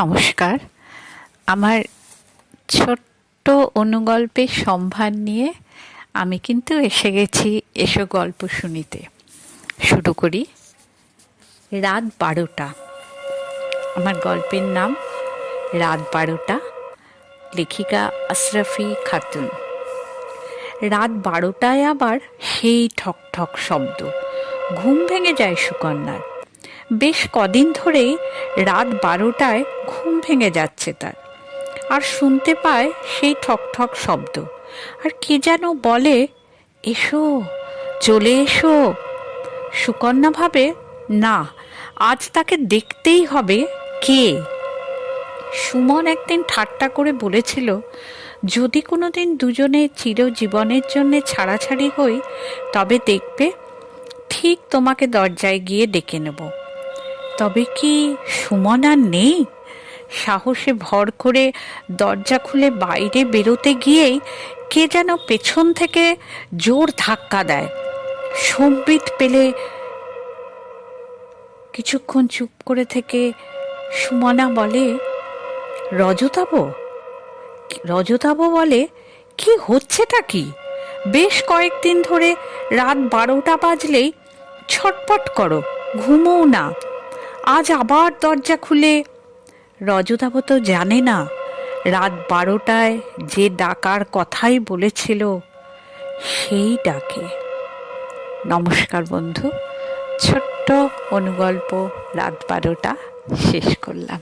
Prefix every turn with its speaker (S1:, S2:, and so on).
S1: নমস্কার। আমার ছোট্ট অনুগল্পের সম্ভার নিয়ে আমি কিন্তু এসে গেছি এসো গল্প শুনিতে। শুরু করি। রাত 12টা। আমার গল্পের নাম রাত 12টা, লেখিকা আশরাফি খাতুন। রাত 12টায় আবার সেই ঠক ঠক শব্দ। ঘুম ভেঙে যায় সুকন্যার। বেশ কদিন ধরেই রাত 12টায় ঘুম ভেঙে যাচ্ছে তার, আর শুনতে পায় সেই ঠক ঠক শব্দ। আর কে যেন বলে, এসো, চলে এসো। সুকন্যা ভাবে, না, আজ তাকে দেখতেই হবে। কে? সুমন একদিন ঠাট্টা করে বলেছিল, যদি কোনোদিন দুজনে চিরজীবনের জন্যে ছাড়াছাড়ি হই, তবে দেখবে ঠিক তোমাকে দরজায় গিয়ে ডেকে নেব। তবে কি সুমন আর নেই? সাহসে ভর করে দরজা খুলে বাইরে বেরোতে গিয়েই কে যেন পেছন থেকে জোর ধাক্কা দেয়। সম্বিত পেলে কিছুক্ষণ চুপ করে থেকে সুমনা বলে, রজতাবো? রজতাবো বলে, কি হচ্ছেটা কি? বেশ কয়েকদিন ধরে রাত 12টা বাজলেই ছটপট করো, ঘুমোও না। আজ আবার দরজা খুলে। রজতাভ তো জানে না রাত 12টায় যে ডাকার কথাই বলেছিল সেই ডাকে। নমস্কার বন্ধু, ছোট্ট অনুগল্প রাত 12টা শেষ করলাম।